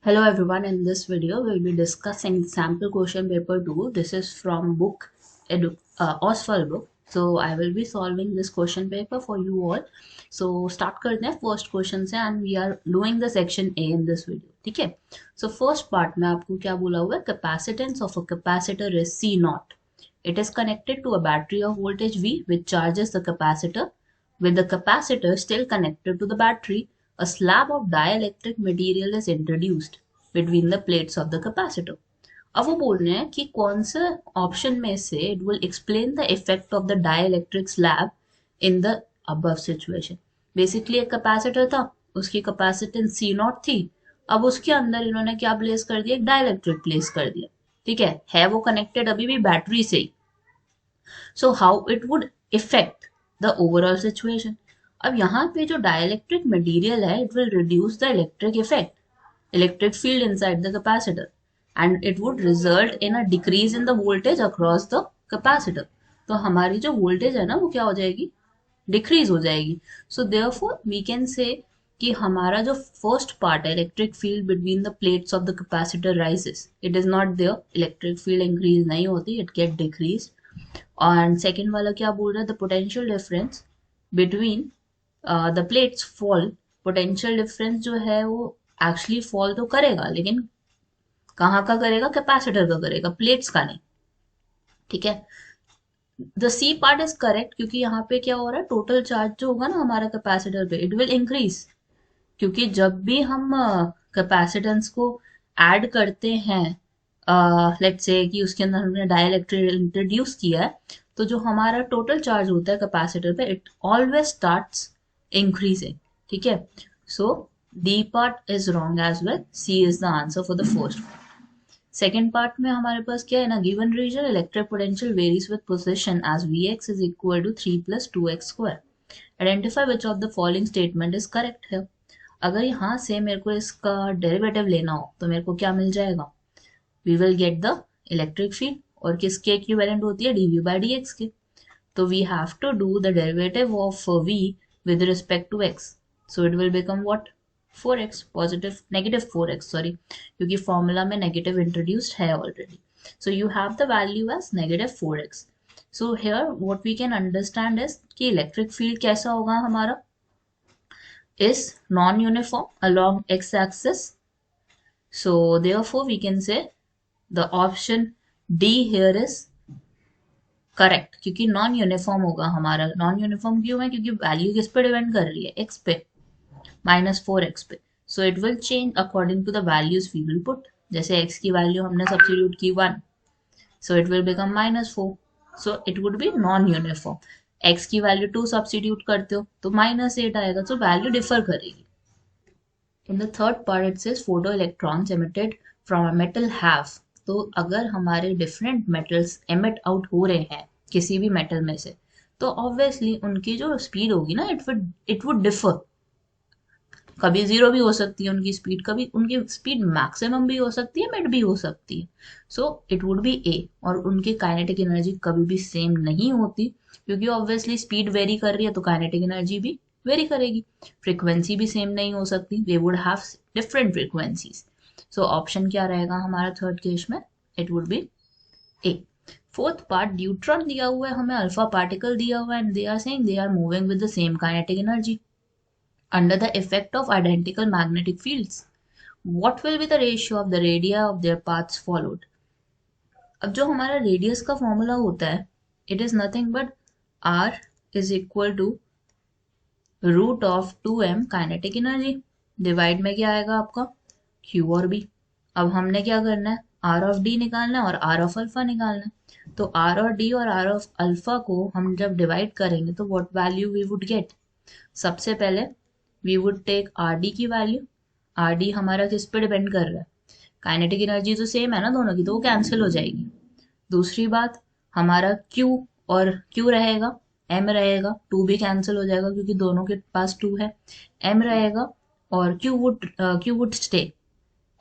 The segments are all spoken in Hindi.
Hello everyone, in this video we'll be discussing sample question paper 2. This is from book Oswald book. So I will be solving this question paper for you all. So start करते हैं first question से and we are doing the section A in this video. ठीक है? So first part में आपको क्या बोला हुआ है? Capacitance of a capacitor is C naught. It is connected to a battery of voltage V which charges the capacitor. With the capacitor still connected to the battery, a slab of dielectric material is introduced between the plates of the capacitor. अब वो बोल रहे हैं कि कौन से ऑप्शन में से it will explain the effect of the dielectric slab in the above situation. Basically एक कैपेसिटर था, उसकी कैपेसिटेंस सी नॉट थी. अब उसके अंदर इन्होंने क्या प्लेस कर दिया? एक डाइलेक्ट्रिक प्लेस कर दिया. ठीक है वो कनेक्टेड अभी भी बैटरी से ही. So how it would effect the overall situation. अब यहाँ पे जो डाइलेक्ट्रिक मटेरियल है it will reduce the electric effect, electric field inside the capacitor, and it would result in a decrease in the voltage across the capacitor. तो हमारी जो वोल्टेज है ना वो क्या हो जाएगी? डिक्रीज हो जाएगी. सो देयरफॉर वी कैन से कि हमारा जो फर्स्ट पार्ट है electric field between the plates of the capacitor rises, it is not there. Electric field increase नहीं होती, इट गेट डिक्रीज. और सेकेंड वाला क्या बोल रहा है? The potential difference between the plates fall. Potential difference जो है वो एक्चुअली फॉल तो करेगा, लेकिन कहाँ का करेगा? कैपेसिटर का करेगा, प्लेट्स का नहीं. ठीक है, the C part is correct क्योंकि यहाँ पे क्या हो रहा है? टोटल चार्ज जो होगा ना हमारा कैपेसिटर पे, इट विल इंक्रीज. क्योंकि जब भी हम कैपेसिटेंस को ऐड करते हैं, लेट्स से कि उसके अंदर हमने डाइलेक्ट्रिक इंट्रोड्यूस किया है, तो जो हमारा टोटल चार्ज होता है कैपेसिटर पे, इट ऑलवेज स्टार्ट्स इंक्रीजिंग. ठीक है, सो D part is wrong as well. C is the answer for the first one. Second part में हमारे पास क्या है ना? Given region electric potential varies with position as Vx is equal to 3 plus 2x square. Identify which of the following statement is correct है. अगर यहाँ से मेरे को इसका डेरिवेटिव लेना हो तो मेरे को क्या मिल जाएगा? We will get the electric field और किसके इक्विवेलेंट होती है? dV by dx के. तो we have to do the derivative of V with respect to x. So it will become what? 4x positive negative 4x sorry, क्योंकि फॉर्मूला में नेगेटिव इंट्रोड्यूस्ड है already. So you have the value as negative 4x. So here what we can understand is कि इलेक्ट्रिक फील्ड कैसा होगा हमारा? Is non uniform along x axis. So therefore we can say the option D here is correct, क्योंकि नॉन यूनिफॉर्म होगा हमारा. नॉन यूनिफॉर्म क्यों है? क्योंकि वैल्यू किस पे डिपेंड कर रही है? x पे, -4x पे. So it will change according to the values we will put. जैसे x की वैल्यू हमने सब्स्टिट्यूट की 1, so it will become -4. So it would be non uniform. x की वैल्यू 2 सब्स्टिट्यूट करते हो तो -8 आएगा. सो वैल्यू डिफर करेगी. In the third part it says photo electrons emitted from a metal have. तो अगर हमारे डिफरेंट मेटल्स एमिट आउट हो रहे हैं किसी भी मेटल में से, तो ऑब्वियसली उनकी जो स्पीड होगी ना, इट वुड डिफर. कभी 0 भी हो सकती है उनकी स्पीड, कभी उनकी स्पीड मैक्सिमम भी हो सकती है, मिड भी हो सकती है. सो इट वुड बी ए. और उनकी काइनेटिक एनर्जी कभी भी सेम नहीं होती, क्योंकि ऑब्वियसली स्पीड वेरी कर रही है तो काइनेटिक एनर्जी भी वेरी करेगी. फ्रीक्वेंसी भी सेम नहीं हो सकती, they would have different frequencies. So option क्या रहेगा हमारा थर्ड केस में? It would be A. Fourth part, neutron दिया हुआ है हमें, अल्फा पार्टिकल दिया हुआ है, and they are saying they are moving with the same kinetic energy under the effect of identical magnetic fields. What will be the ratio of the radii of their paths followed? अब जो हमारा रेडियस का फॉर्मूला होता है, it is nothing but r is equal to √2m kinetic energy. Divide में क्या आएगा आपका? q और b. अब हमने क्या करना है? r ऑफ d निकालना है और r ऑफ अल्फा निकालना है. तो r और d और r ऑफ अल्फा को हम जब डिवाइड करेंगे तो what value we would get? सबसे पहले we would take R D की वैल्यू. आर डी हमारा किस पे डिपेंड कर रहा है? काइनेटिक एनर्जी तो सेम है ना दोनों की, तो वो कैंसिल हो जाएगी. दूसरी बात, हमारा Q और Q रहेगा, M रहेगा, 2 भी कैंसिल हो जाएगा क्योंकि दोनों के पास 2 है. M रहेगा और Q वुड स्टे.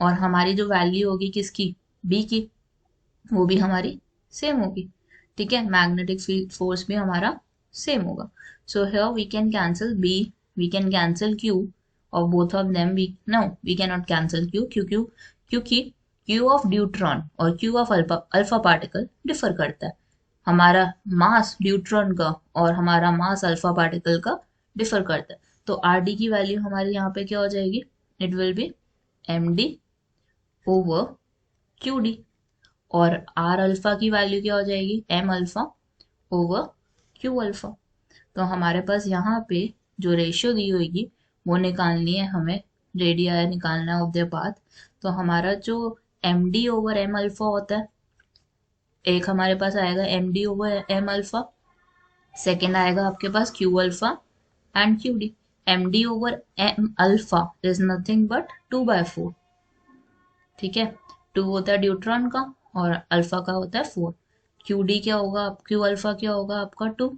और हमारी जो वैल्यू होगी किसकी? B की, वो भी हमारी सेम होगी. ठीक है, मैग्नेटिक फील्ड फोर्स भी हमारा सेम होगा. So here we can cancel B, we can cancel Q of both of them, we cannot cancel q, क्योंकि q of ड्यूट्रॉन और q of alpha particle differ करता है। हमारा मास ड्यूट्रॉन का और हमारा मास अल्फा पार्टिकल का डिफर करता है। तो आर डी की वैल्यू हमारी यहाँ पे क्या हो जाएगी, it will be M D over Q D, और आर अल्फा की वैल्यू क्या हो जाएगी, M alpha over Q alpha. तो हमारे पास यहाँ पे जो रेशियो दी होगी वो निकालनी है हमें, रेडिया निकालना है ऑफ द पाथ। तो हमारा जो m D over m alpha होता है, एक हमारे पास आएगा m D over m alpha, second आएगा आपके पास q alpha and q d. M D over m alpha is nothing but 2/4, ठीक है, 2 होता है ड्यूट्रॉन का और अल्फा का होता है 4। क्यू डी क्या होगा, क्यू अल्फा क्या होगा आपका 2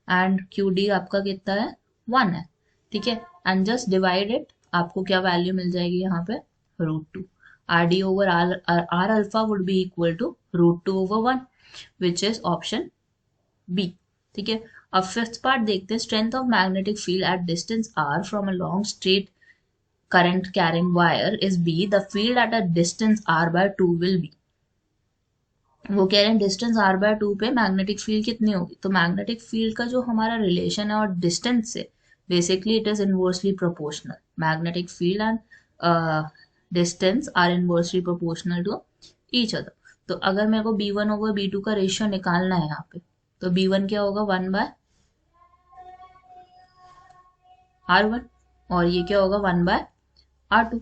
एंड क्यू डी आपका कितना है 1 है, ठीक है। एंड जस्ट डिवाइड इट, आपको क्या वैल्यू मिल जाएगी यहाँ पे, √2। R D over R alpha would be equal to √2 over 1, which is option B, ठीक है। अब फिफ्थ पार्ट देखते हैं, strength of magnetic field at distance R from a long straight current carrying wire is B, the field at a distance r/2 will be। वो कह रहे हैं डिस्टेंस r/2 पे मैग्नेटिक फील्ड कितनी होगी। तो मैग्नेटिक फील्ड का जो हमारा रिलेशन है और डिस्टेंस से, basically it is inversely proportional. Magnetic field and distance are inversely proportional to each other. तो अगर मेरे को b1 ओवर b2 का रेशियो निकालना है यहाँ पे, तो b1 क्या होगा 1/r1 और ये क्या होगा 1/r2,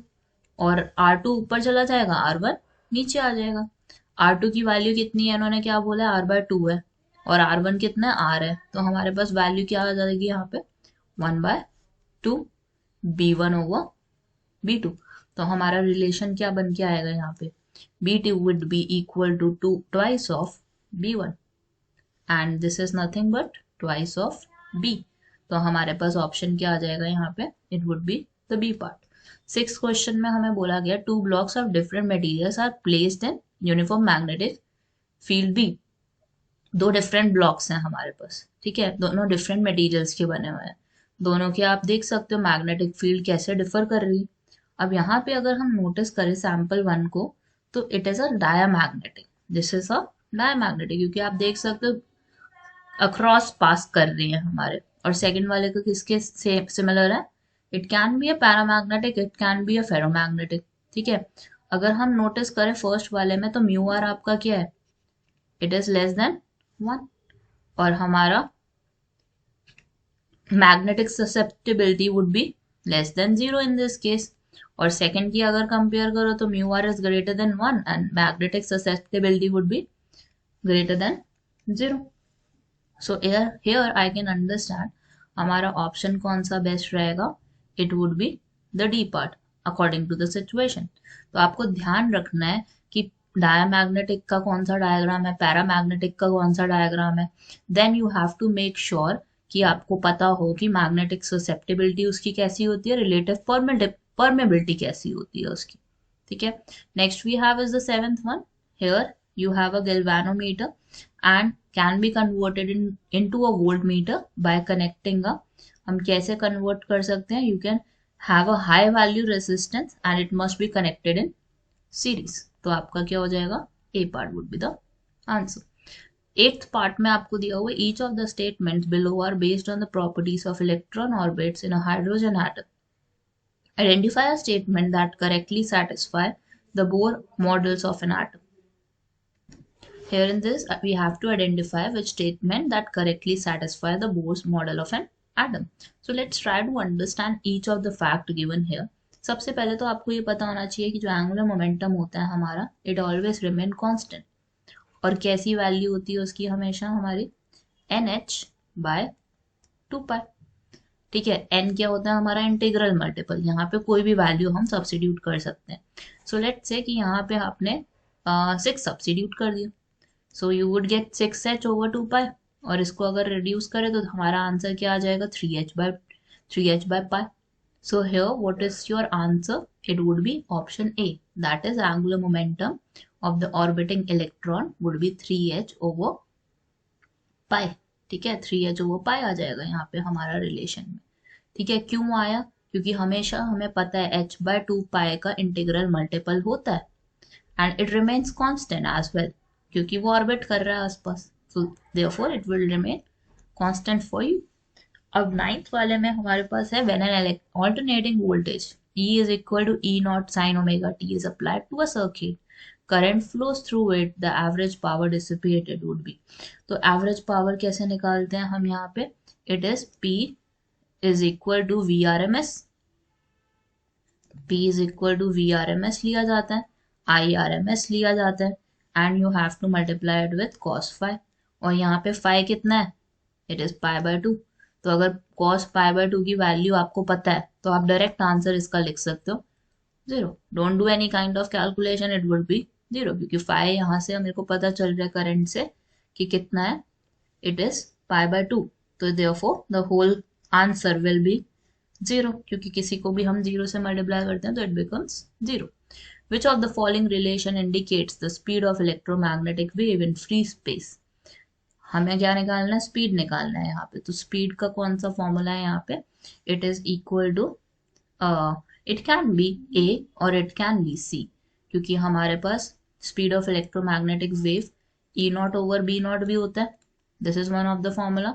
और R2 ऊपर चला जाएगा, R1 नीचे आ जाएगा। R2 की वैल्यू कितनी है, इन्होंने क्या बोला है r/2 है, और R1 कितना है r है, तो हमारे पास वैल्यू क्या आ जाएगी यहाँ पे 1/2 b1 ओवर b2। तो हमारा रिलेशन क्या बन के आएगा यहाँ पे, b2 would be equal to 2 twice of b1 and this is nothing but twice of b। तो हमारे पास ऑप्शन क्या आ जाएगा यहाँ पे, it would be the B part. 6th question में हमें बोला गया 2 blocks of different materials are placed in uniform magnetic field B। 2 different blocks हैं हमारे पास, ठीक है, दोनों डिफरेंट मटेरियल्स के बने हुए हैं, दोनों के आप देख सकते हो मैग्नेटिक फील्ड कैसे डिफर कर रही है। अब यहाँ पे अगर हम नोटिस करें सैंपल 1 को, तो it is a diamagnetic, this is a diamagnetic, क्योंकि आप देख सकते हो अक्रॉस पास कर रही है हमारे। और सेकंड वाले को किसके सिमिलर है, it can be a paramagnetic, it can be a ferromagnetic, ठीक है। अगर हम नोटिस करें फर्स्ट वाले में, तो म्यू आर आपका क्या है, इट इज लेस देन 1, और हमारा magnetic susceptibility would be less than 0 in this case. और सेकंड की अगर कंपेयर करो तो mu R is greater than 1 and magnetic susceptibility would be greater than 0। So here I can understand हमारा ऑप्शन कौन सा बेस्ट रहेगा, it would be the D part according to the situation. तो आपको ध्यान रखना है कि डायामैग्नेटिक का कौन सा डायग्राम है, पैरामैग्नेटिक का कौन सा डायग्राम है। Then you have to make sure कि आपको पता हो कि मैग्नेटिक ससेप्टिबिलिटी उसकी कैसी होती है, रिलेटिव परमेबिलिटी कैसी होती है उसकी, ठीक है। Next we have is the 7th one, here you have a galvanometer and can be converted into a voltmeter by connecting a, हम कैसे convert कर सकते हैं, you can have a high value resistance and it must be connected in series। तो आपका क्या हो जाएगा, A part would be the answer। 8th part में आपको दिया हुआ each of the statements below are based on the properties of electron orbits in a hydrogen atom। Identify a statement that correctly satisfy the Bohr models of an atom। Here in this, we have to identify which statement that correctly satisfy the Bohr's model of an atom। So let's try to understand each of the fact given here। सबसे पहले तो आपको ये पता होना चाहिए कि जो एंगुलर मोमेंटम होता है हमारा, इट ऑलवेज रिमेन कांस्टेंट, और कैसी वैल्यू होती है उसकी हमेशा हमारी NH/2π, ठीक है। n क्या होता है हमारा इंटीग्रल मल्टीपल, यहाँ पे कोई भी वैल्यू हम सब्स्टिट्यूट कर सकते हैं। सो लेट्स से कि यहाँ पे आपने 6 सब्स्टिट्यूट कर दिया, so you would gate 6h/2π, और इसको अगर रिड्यूस करें तो हमारा आंसर क्या आ जाएगा 3h/π। So here what is your answer, it would B option A, that is angular momentum of the orbiting electron would be 3h/π, ठीक है। 3h/π आ जाएगा यहाँ पे हमारा रिलेशन में, ठीक है। क्यों आया, क्योंकि हमेशा हमें पता है h/2 पाई का इंटीग्रल मल्टीपल होता है and it remains constant as well, क्योंकि वो ऑर्बिट कर रहा है आसपास, so therefore it will remain constant for you. अब नाइन्थ वाले में हमारे पास है when an alternating voltage E is equal to E naught sin omega t is applied to a circuit, current flows through it, the average power dissipated would be। तो एवरेज पावर कैसे निकालते हैं हम यहाँ पे, it is P is equal to VRMS, P is equal to VRMS लिया जाता है, IRMS लिया जाता है and you have to multiply it with cos phi, और यहाँ पे phi कितना है, इट इज π/2। तो अगर cos π/2 की वैल्यू आपको पता है तो आप डायरेक्ट आंसर इसका लिख सकते हो 0। Don't do any kind of calculation, it would B 0, क्योंकि फाई यहाँ से मेरे को पता चल रहा है करंट से कि कितना है, इट इज π/2। तो therefore the whole answer will be 0, क्योंकि किसी को भी हम 0 से मल्टीप्लाई करते हैं तो it becomes 0। Which of the following relation indicates the speed of electromagnetic wave in free space. हमें क्या निकालना है, स्पीड निकालना है यहाँ पे। तो स्पीड का कौन सा फॉर्मूला है यहाँ पे, it is equal to, it can be A और इट कैन बी सी, क्योंकि हमारे पास speed of electromagnetic wave E naught over B naught भी होता है, this is one of the formula,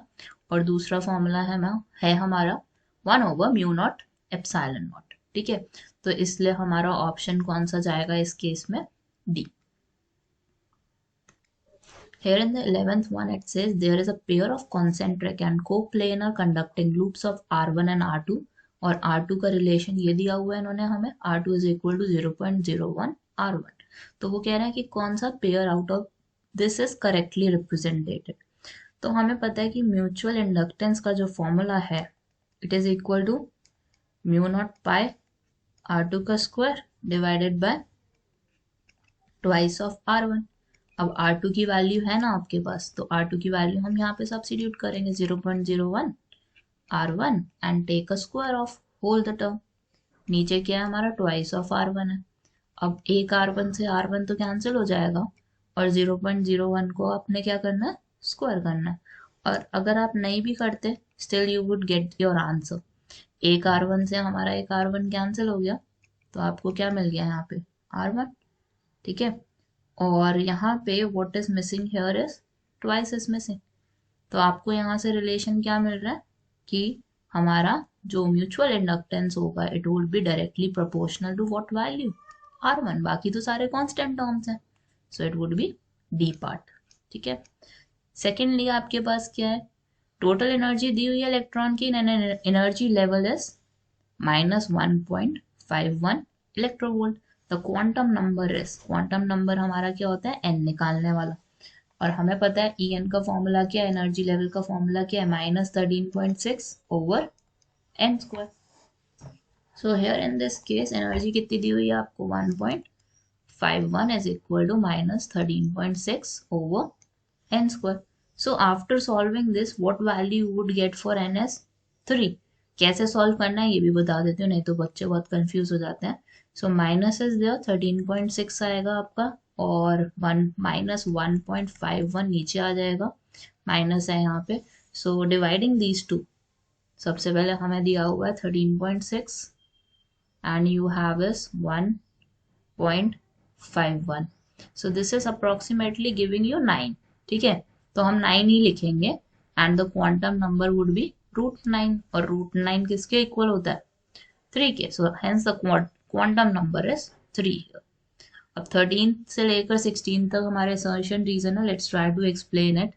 और दूसरा फॉर्मूला है हमारा 1/μ0 एप्सिलॉन नॉट। ठीक है, तो इसलिए हमारा ऑप्शन कौन सा जाएगा इस केस में, D. Here in the 11th one it says there is a pair of concentric and coplanar conducting loops of R1 and R2, और R2 का रिलेशन ये दिया हुआ है इन्होंने हमें, R2 is equal to 0.01 R1। तो वो कह रहे हैं कि कौन सा pair out of this is correctly represented. तो हमें पता है कि म्यूचुअल इंडक्टेंस का जो फॉर्मूला है it is equal to μ0 pi R2 का square divided by twice of R1। अब R2 की वैल्यू है ना आपके पास, तो R2 की वैल्यू हम यहाँ पे सब्स्टिट्यूट करेंगे 0.01 R1 and take a square of whole the term. नीचे क्या है हमारा, ट्वाइस ऑफ R1 है। अब एक R1 से R1 तो कैंसिल हो जाएगा, और 0.01 को आपने क्या करना है, स्क्वायर करना है। और अगर आप नहीं भी करते still you would get your answer. एक R1 से हमारा एक R1 कैंसिल हो गया, तो आपको क्या मिल गया यहाँ पे, R1। ठीक है, और यहाँ पे what is missing here is twice is missing. तो आपको यहाँ से रिलेशन क्या मिल रहा है कि हमारा जो म्यूचुअल इंडक्टेंस होगा it would be directly proportional to what value, R1। बाकी तो सारे कांस्टेंट टर्म्स हैं, so it would be D part. ठीक है, सेकेंडली आपके पास क्या है, टोटल एनर्जी दी हुई है इलेक्ट्रॉन की, energy level is -1.51 electronvolt. The quantum number is, quantum number हमारा क्या होता है, n निकालने वाला, और हमें पता है En का फॉर्मूला क्या है, एनर्जी लेवल का फॉर्मूला क्या है, -13.6 over n square. So here in this case energy कितनी दी हुई है आपको, 1.51 is equal to -13.6 over n square. So after solving this what value you would get for n is 3। कैसे सॉल्व करना है ये भी बता देती हूँ, नहीं तो बच्चे बहुत कंफ्यूज हो जाते हैं। सो माइनस इज देयर 13.6 आएगा आपका, और -1.51 नीचे आ जाएगा, माइनस है यहाँ पे। सो डिवाइडिंग दीज टू, सबसे पहले हमें दिया हुआ है 13.6 and you have is 1.51, so this is approximately giving you 9। ठीक है, तो हम 9 ही लिखेंगे and the quantum number would be √9, और √9 किसके इक्वल होता है, 3 के। So hence the quantum number is 3। अब 13 से लेकर 16 तक हमारे असर्शन रीजन है, let's try to explain it,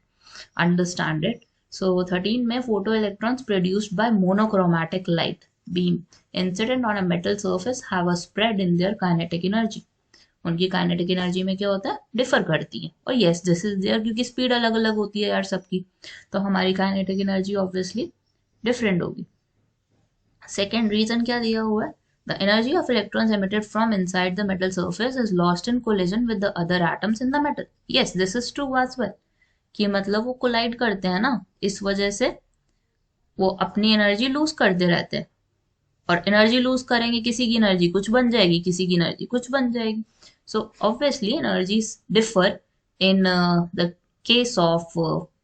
understand it. So 13 में photo electrons produced by monochromatic light beam incident on a metal surface have a spread in their kinetic energy. उनकी काइनेटिक एनर्जी में क्या होता है, डिफर करती है, और यस दिस इज देयर, क्योंकि स्पीड अलग अलग होती है यार सबकी, तो हमारी काइनेटिक एनर्जी ऑब्वियसली डिफरेंट होगी। सेकेंड रीजन क्या दिया हुआ है, the energy of electrons emitted from inside the metal surface is lost in collision with the other atoms in the metal। yes this is true as well, कि मतलब वो कोलाइड करते हैं ना, इस वजह से वो अपनी एनर्जी लूज करते रहते हैं, और एनर्जी लूज करेंगे, किसी की एनर्जी कुछ बन जाएगी, किसी की एनर्जी कुछ बन जाएगी। So obviously energies differ in the case of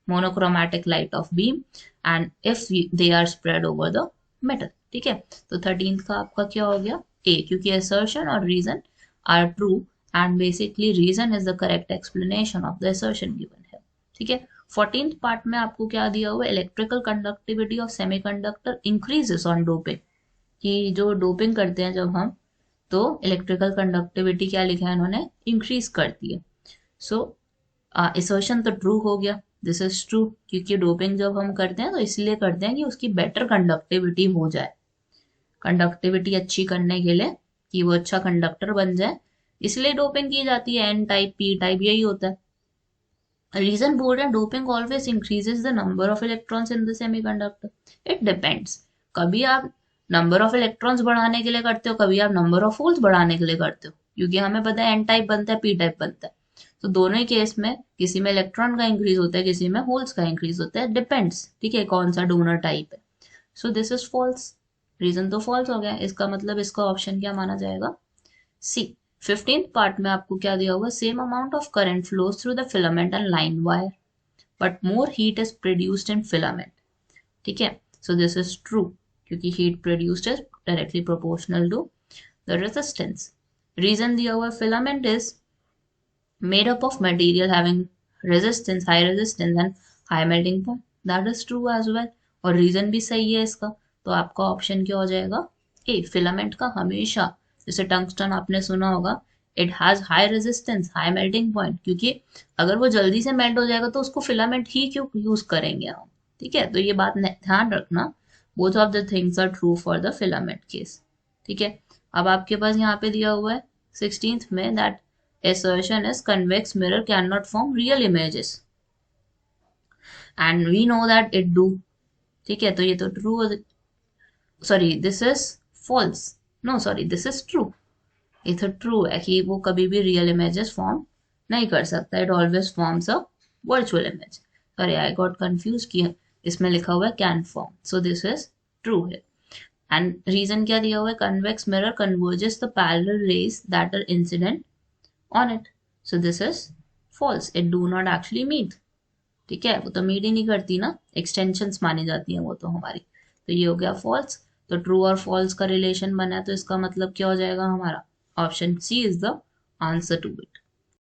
monochromatic light of beam and if they are spread over the metal। ठीक है, तो 13th का आपका क्या हो गया ए, क्योंकि असर्शन और reason are true and basically reason is the correct explanation of the assertion given है। ठीक है, 14th पार्ट में आपको क्या दिया हुआ, electrical conductivity of semiconductor increases on doping, कि जो डोपिंग करते हैं जब हम, तो इलेक्ट्रिकल कंडक्टिविटी क्या लिखा है इन्होंने, इंक्रीज करती है। सो असर्शन तो ट्रू हो गया, दिस इज ट्रू, क्योंकि डोपिंग जब हम करते हैं तो इसलिए करते हैं कि उसकी बेटर कंडक्टिविटी हो जाए, कंडक्टिविटी अच्छी करने के लिए, कि वो अच्छा कंडक्टर बन जाए, इसलिए डोपिंग की जाती है, एन टाइप पी टाइप यही होता है। रीजन बोल रहे हैं doping always increases the number of electrons in the semiconductor, it depends, कभी आप नंबर ऑफ इलेक्ट्रॉन्स बढ़ाने के लिए करते हो, कभी आप नंबर ऑफ होल्स बढ़ाने के लिए करते हो, क्योंकि हमें पता है एन टाइप बनता है पी टाइप बनता है, तो दोनों ही केस में किसी में इलेक्ट्रॉन का इंक्रीज होता है, किसी में होल्स का इंक्रीज होता है, डिपेंड्स, ठीक है, कौन सा डोनर टाइप है। So this is false, reason तो फॉल्स हो गया, इसका मतलब इसका ऑप्शन क्या माना जाएगा, सी। 15th पार्ट में आपको क्या दिया हुआ, same amount of current flows through the filament and line wire but more heat is produced in filament, ठीक है, सो दिस इज ट्रू, क्योंकि heat produced is directly proportional to the resistance. Reason दिया हुआ, filament is made up of material having resistance, high resistance and high melting point, that is true as well, और रीजन भी सही है इसका, तो आपका ऑप्शन क्या हो जाएगा, ए। फिलामेंट का हमेशा, जैसे टंगस्टन आपने सुना होगा, it has high resistance high melting point, क्योंकि अगर वो जल्दी से मेल्ट हो जाएगा तो उसको फिलामेंट ही क्यों यूज करेंगे हम, ठीक है, तो ये बात ध्यान रखना, both of the things are true for the filament case. ठीक है, अब आपके पास यहाँ पे दिया हुआ है 16th में that assertion is convex mirror cannot form real images and we know that it do, ठीक है, तो ये तो true, sorry this is false, no sorry this is true, ये तो ट्रू है कि वो कभी भी रियल इमेजेस फॉर्म नहीं कर सकता, it always forms a virtual image, sorry I got confuse किया, इसमें लिखा हुआ है can form, so this is true है। एंड रीजन क्या दिया हुआ है, convex mirror converges the parallel rays that are incident on it, so this is false, it do not actually meet, ठीक है, वो तो मीट ही नहीं करती ना, एक्सटेंशंस मानी जाती हैं वो तो हमारी, तो ये हो गया फॉल्स, तो ट्रू और फॉल्स का रिलेशन बना है, तो इसका मतलब क्या हो जाएगा हमारा, option C is the answer to it.